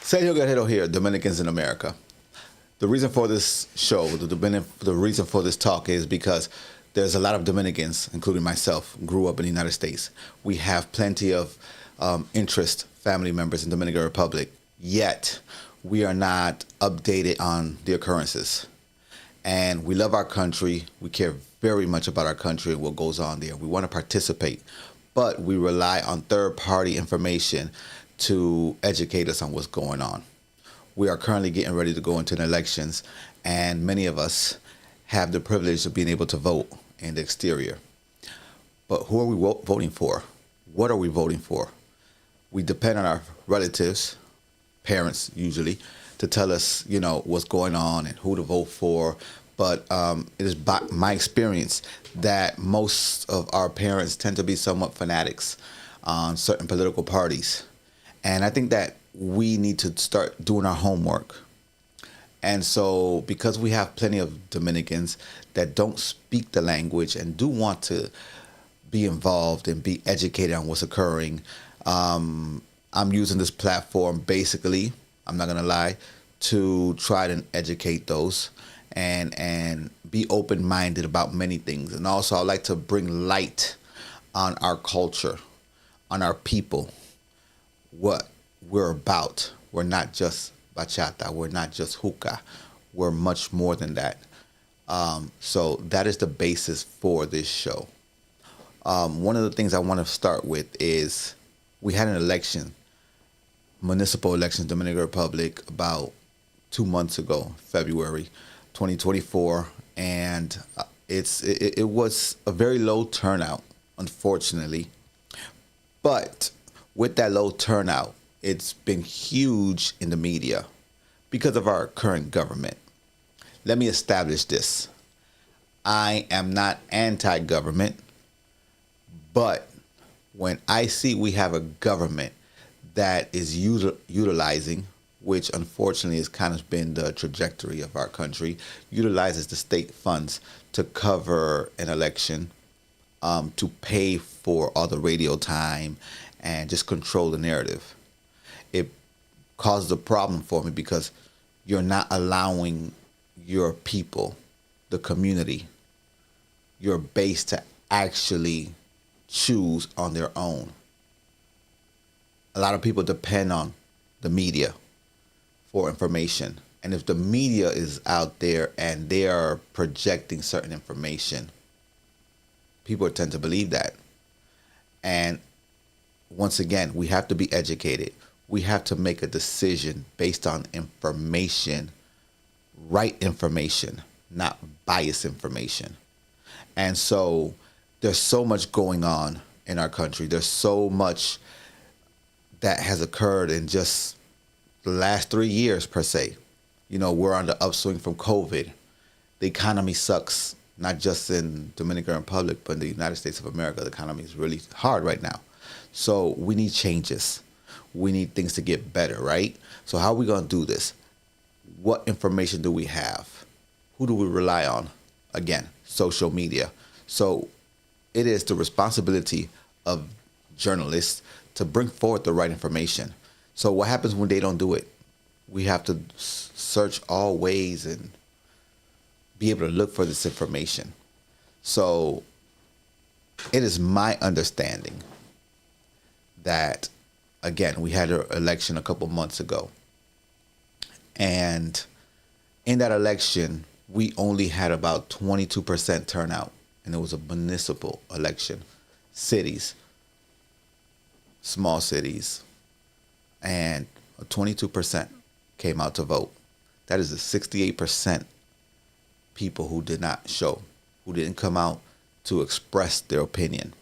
Sergio Guerrero here, Dominicans in America. The reason for this show, the reason for this talk is because there's a lot of Dominicans, including myself, grew up in the United States. We have plenty of interest family members in Dominican Republic, yet we are not updated on the occurrences. And we love our country. We care very much about our country and what goes on there. We want to participate, but we rely on third-party information to educate us on what's going on. We are currently getting ready to go into the elections, and many of us have the privilege of being able to vote in the exterior. But who are we voting for? What are we voting for? We depend on our relatives, parents usually, to tell us, what's going on and who to vote for. But it is by my experience that most of our parents tend to be somewhat fanatics on certain political parties. And I think that we need to start doing our homework. And so because we have plenty of Dominicans that don't speak the language and do want to be involved and be educated on what's occurring, I'm using this platform basically, I'm not going to lie, to try to educate those and be open-minded about many things. And also I'd like to bring light on our culture, on our people, what we're about. We're not just bachata. We're not just hookah. We're much more than that. So that is the basis for this show. One of the things I want to start with is we had an election, municipal elections, Dominican Republic, about 2 months ago, February 2024, and it was a very low turnout, unfortunately. But with that low turnout, it's been huge in the media because of our current government. Let me establish this. I am not anti-government, but when I see we have a government that is utilizing, which unfortunately has kind of been the trajectory of our country, utilizes the state funds to cover an election, to pay for all the radio time and just control the narrative. It causes a problem for me because you're not allowing your people, the community, your base to actually choose on their own. A lot of people depend on the media for information. And if the media is out there and they are projecting certain information, people tend to believe that. And once again, we have to be educated. We have to make a decision based on information, right information, not biased information. And so there's so much going on in our country. There's so much that has occurred in just the last 3 years, per se. We're on the upswing from COVID. The economy sucks, not just in Dominican Republic, but in the United States of America. The economy is really hard right now. So we need changes. We need things to get better, right? So how are we going to do this? What information do we have? Who do we rely on? Again, social media. So it is the responsibility of journalists to bring forward the right information. So what happens when they don't do it? We have to search all ways and be able to look for this information. So it is my understanding that, again, we had an election a couple months ago. And in that election, we only had about 22% turnout. And it was a municipal election. Cities, small cities, and 22% came out to vote. That is a 68% people who did not show, who didn't come out to express their opinion.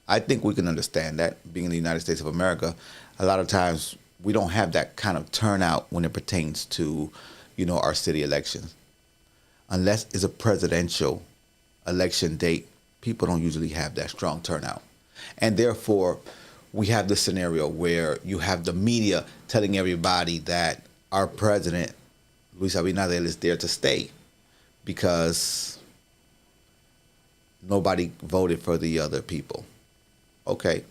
I think we can understand that. Being in the United States of America, a lot of times we don't have that kind of turnout when it pertains to, our city elections. Unless it's a presidential election date, people don't usually have that strong turnout. And therefore, we have this scenario where you have the media telling everybody that our president, Luis Abinader, is there to stay because nobody voted for the other people. Okay,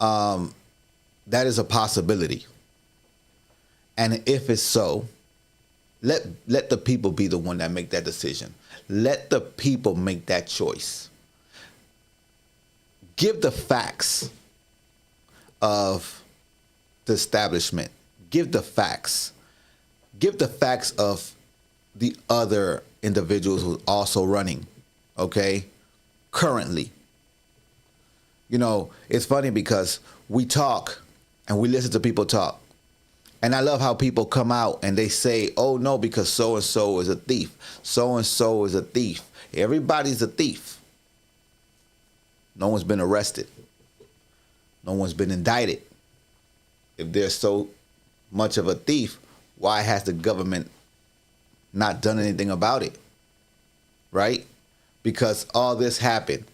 That is a possibility. And if it's so, let the people be the one that make that decision. Let the people make that choice. Give the facts of the establishment. Give the facts. Give the facts of the other individuals who are also running, okay, currently. You know, it's funny because we talk and we listen to people talk. And I love how people come out and they say, oh, no, because so-and-so is a thief. So-and-so is a thief. Everybody's a thief. No one's been arrested. No one's been indicted. If they're so much of a thief, why has the government not done anything about it? Right? Because all this happened.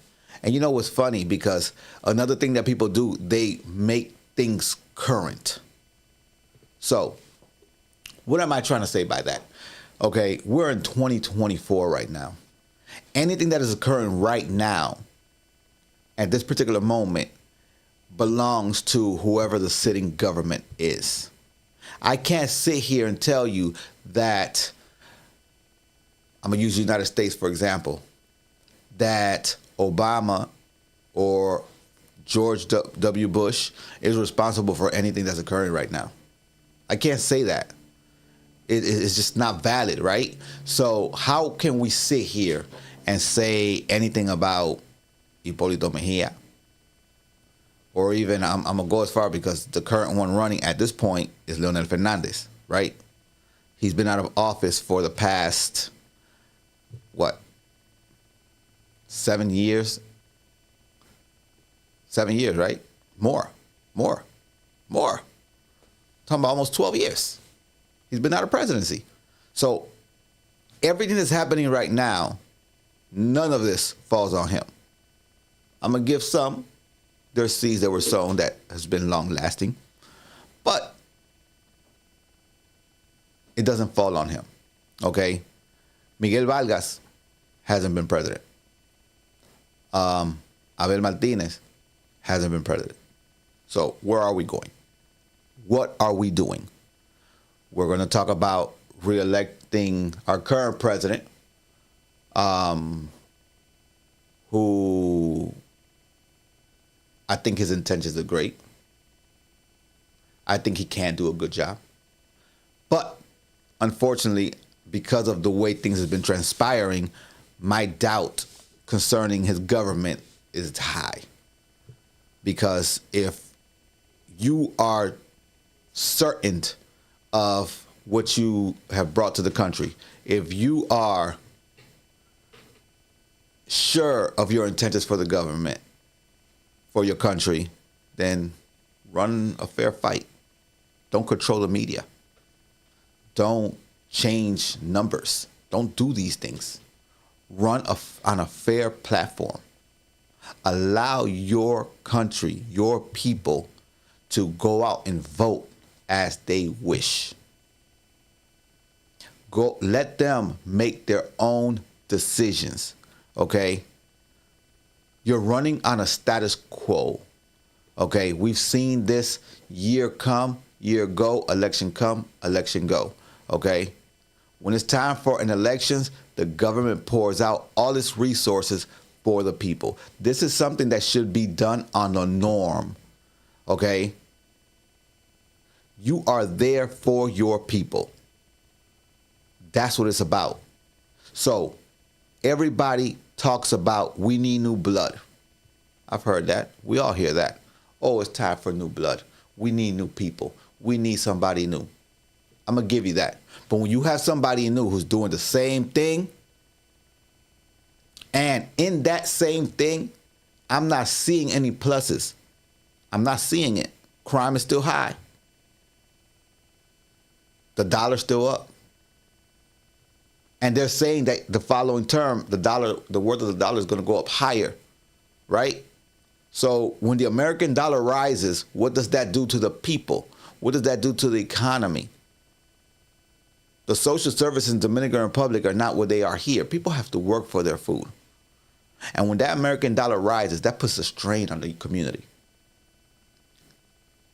And you know what's funny? Because another thing that people do, they make things current. So, what am I trying to say by that? Okay, we're in 2024 right now. Anything that is occurring right now, at this particular moment, belongs to whoever the sitting government is. I can't sit here and tell you that, I'm going to use the United States for example, that Obama or George W. Bush is responsible for anything that's occurring right now. I can't say that. It's just not valid, right? So how can we sit here and say anything about Hipólito Mejia? Or even, I'm going to go as far because the current one running at this point is Leonel Fernandez, right? He's been out of office for the past, 7 years? 7 years, right? More. Talking about almost 12 years. He's been out of presidency. So everything that's happening right now, none of this falls on him. I'm going to give some. There's seeds that were sown that has been long lasting. But it doesn't fall on him. Okay? Miguel Vargas hasn't been president. Abel Martinez hasn't been president. So where are we going? What are we doing? We're going to talk about re-electing our current president, who I think his intentions are great. I think he can do a good job. But unfortunately, because of the way things have been transpiring, my doubt concerning his government is high. Because if you are certain of what you have brought to the country, if you are sure of your intentions for the government, for your country, then run a fair fight. Don't control the media. Don't change numbers. Don't do these things. Run on a fair platform. Allow your country, your people, to go out and vote as they wish. Let them make their own decisions, okay? You're running on a status quo, okay? We've seen this year come, year go, election come, election go, okay? When it's time for an elections, the government pours out all its resources for the people. This is something that should be done on the norm, okay? You are there for your people. That's what it's about. So everybody talks about we need new blood. I've heard that. We all hear that. Oh, it's time for new blood. We need new people. We need somebody new. I'm going to give you that. But when you have somebody new who's doing the same thing, and in that same thing, I'm not seeing any pluses. I'm not seeing it. Crime is still high. The dollar's still up. And they're saying that the following term, the worth of the dollar is going to go up higher, right? So when the American dollar rises, what does that do to the people? What does that do to the economy? The social services in Dominican Republic are not what they are here. People have to work for their food. And when that American dollar rises, that puts a strain on the community.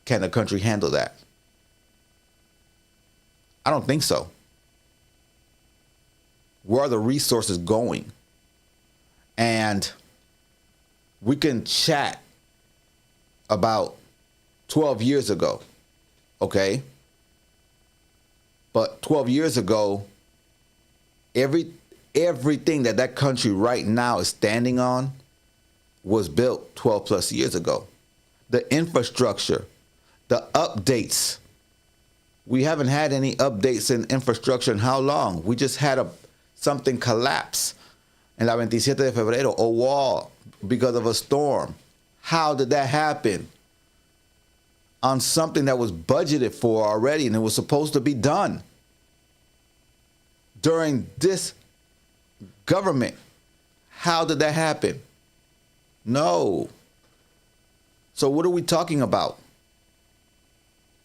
can the country handle that? I don't think so. Where are the resources going? And we can chat about 12 years ago, okay? But 12 years ago, everything that country right now is standing on was built 12 plus years ago. The infrastructure, the updates. We haven't had any updates in infrastructure in how long? We just had something collapse in la 27 de febrero, a wall because of a storm. How did that happen? On something that was budgeted for already and it was supposed to be done during this government. How did that happen? No. So what are we talking about?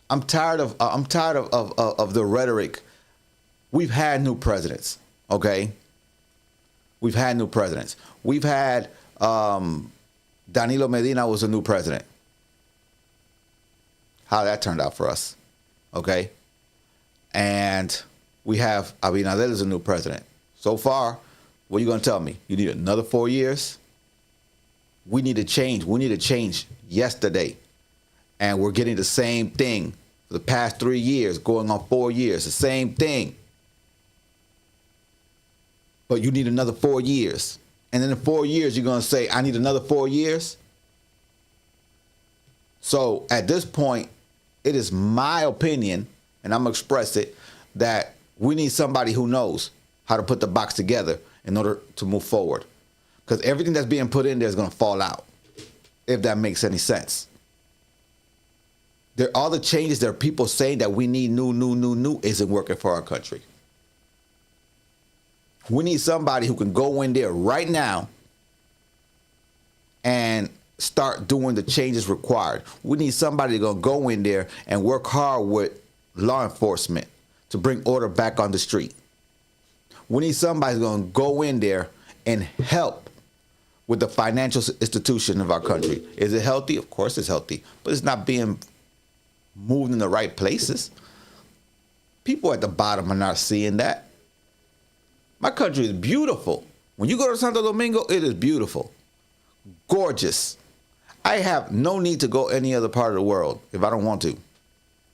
I'm tired of the rhetoric. We've had new presidents, okay? We've had new presidents. We've had Danilo Medina was a new president. How that turned out for us, okay? And we have Abinader as a new president. So far, what are you going to tell me? You need another 4 years? We need to change. We need to change yesterday. And we're getting the same thing for the past 3 years, going on 4 years, the same thing. But you need another 4 years. And then in 4 years, you're going to say, I need another 4 years? So at this point, it is my opinion, and I'm going to express it, that we need somebody who knows how to put the box together in order to move forward. Because everything that's being put in there is going to fall out, if that makes any sense. All the changes, there are people saying that we need new isn't working for our country. We need somebody who can go in there right now and start doing the changes required. We need somebody that's going to go in there and work hard with law enforcement to bring order back on the street. We need somebody who's going to go in there and help with the financial institution of our country. Is it healthy? Of course it's healthy, but it's not being moved in the right places. People at the bottom are not seeing that. My country is beautiful. When you go to Santo Domingo, it is beautiful. Gorgeous. I have no need to go any other part of the world if I don't want to.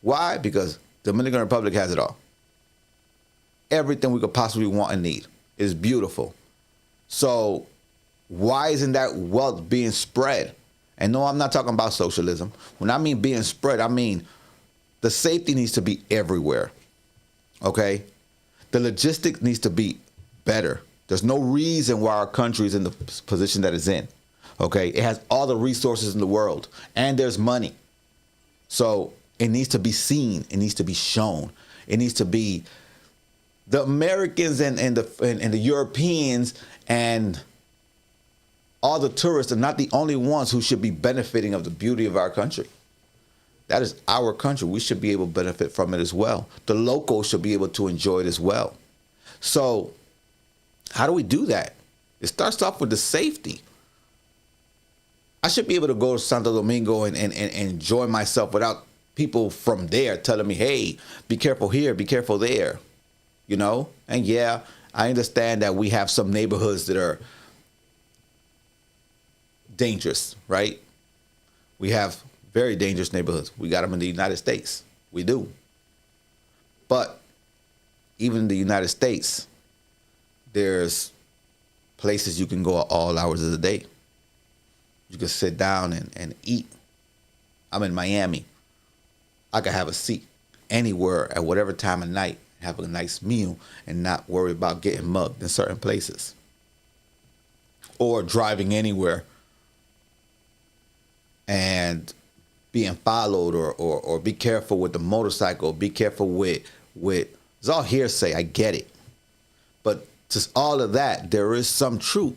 Why? Because the Dominican Republic has it all. Everything we could possibly want and need is beautiful. So why isn't that wealth being spread? And no, I'm not talking about socialism. When I mean being spread, I mean the safety needs to be everywhere. Okay? The logistics needs to be better. There's no reason why our country is in the position that it's in. Okay? It has all the resources in the world, and there's money. So it needs to be seen. It needs to be shown. It needs to be the Americans and the Europeans and all the tourists are not the only ones who should be benefiting of the beauty of our country. That is our country. We should be able to benefit from it as well. The locals should be able to enjoy it as well. So how do we do that? It starts off with the safety. I should be able to go to Santo Domingo and enjoy myself without people from there telling me, hey, be careful here, be careful there. You know? And yeah, I understand that we have some neighborhoods that are dangerous, right? We have very dangerous neighborhoods. We got them in the United States. We do. But even in the United States, there's places you can go at all hours of the day. You can sit down and eat. I'm in Miami. I can have a seat anywhere at whatever time of night, have a nice meal, and not worry about getting mugged in certain places. Or driving anywhere and being followed, or be careful with the motorcycle, be careful with it's all hearsay, I get it. But to all of that, there is some truth.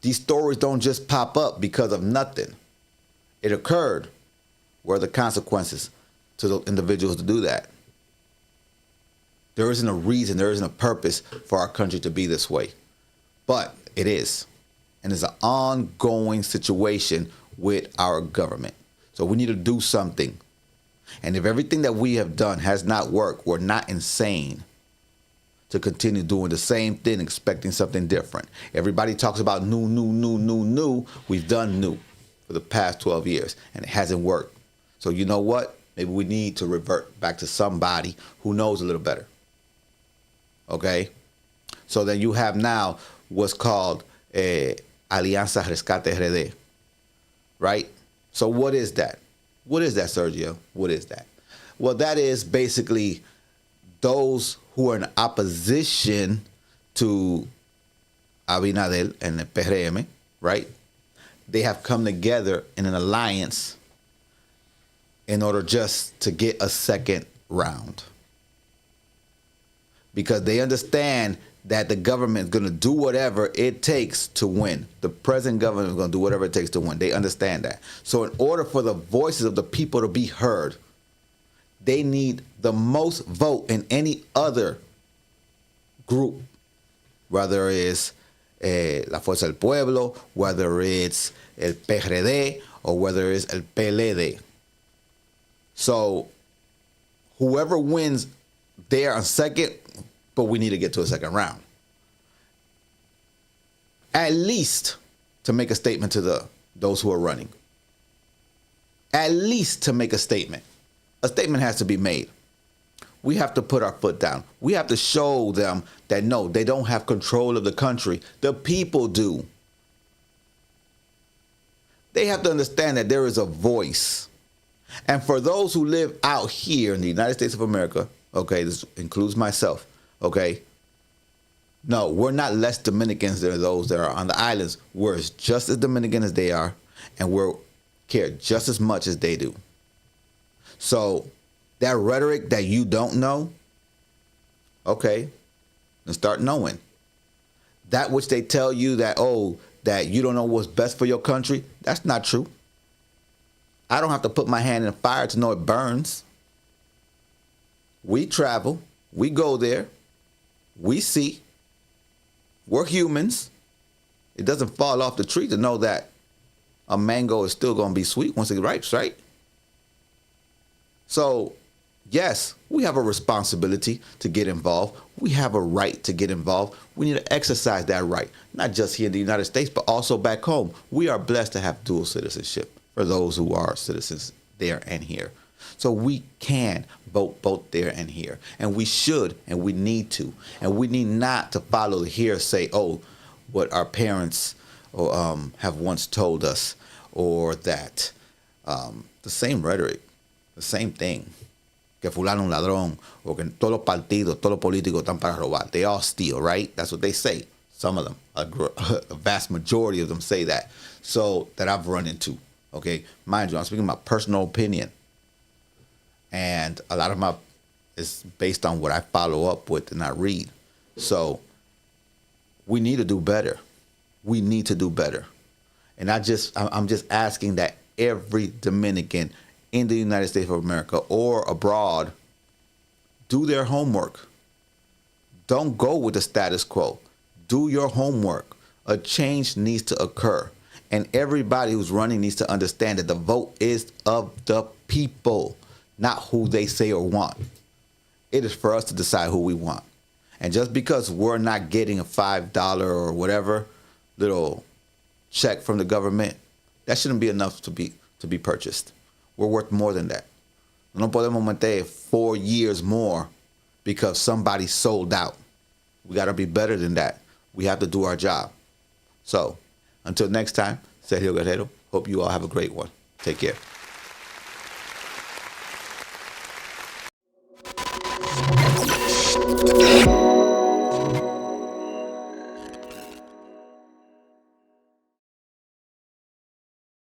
These stories don't just pop up because of nothing. It occurred. What are the consequences to the individuals to do that? There isn't a reason, there isn't a purpose for our country to be this way. But it is. And it's an ongoing situation with our government. So we need to do something. And if everything that we have done has not worked, we're not insane to continue doing the same thing, expecting something different. Everybody talks about new. We've done new for the past 12 years, and it hasn't worked. So you know what? Maybe we need to revert back to somebody who knows a little better. Okay? So then you have now what's called Alianza Rescate RD, right? So what is that? What is that, Sergio? What is that? Well, that is basically those who are in opposition to Abinader and the PRM, right? They have come together in an alliance in order just to get a second round. Because they understand that the government is going to do whatever it takes to win. The present government is going to do whatever it takes to win. They understand that. So in order for the voices of the people to be heard, they need the most vote in any other group, whether it's La Fuerza del Pueblo, whether it's el PRD, or whether it's el PLD. So whoever wins there on second, but we need to get to a second round. At least to make a statement to those who are running. At least to make a statement. A statement has to be made. We have to put our foot down. We have to show them that no, they don't have control of the country. The people do. They have to understand that there is a voice. And for those who live out here in the United States of America, okay, this includes myself, okay? No, we're not less Dominicans than those that are on the islands. We're just as Dominican as they are, and we care just as much as they do. So that rhetoric that you don't know, okay, then start knowing. That which they tell you that, oh, that you don't know what's best for your country, that's not true. I don't have to put my hand in the fire to know it burns. We travel, we go there, we see, we're humans. It doesn't fall off the tree to know that a mango is still going to be sweet once it ripes, right? So, yes, we have a responsibility to get involved. We have a right to get involved. We need to exercise that right, not just here in the United States, but also back home. We are blessed to have dual citizenship for those who are citizens there and here. So we can vote both there and here. And we should, and we need to. And we need not to follow the hearsay, oh, what our parents have once told us, or that the same rhetoric, the same thing. Que fulano un ladrón, or que todos los partidos, todos los políticos están para robar. They all steal, right? That's what they say. Some of them, a vast majority of them say that. So that I've run into, okay? Mind you, I'm speaking my personal opinion. And a lot of my is based on what I follow up with and I read. So we need to do better. We need to do better. And I'm just asking that every Dominican in the United States of America or abroad do their homework. Don't go with the status quo. Do your homework. A change needs to occur. And everybody who's running needs to understand that the vote is of the people, not who they say or want. It is for us to decide who we want. And just because we're not getting a $5 or whatever little check from the government, that shouldn't be enough to be purchased. We're worth more than that. No podemos meter 4 years more because somebody sold out. We got to be better than that. We have to do our job. So, until next time, Sergio Guerrero, hope you all have a great one. Take care.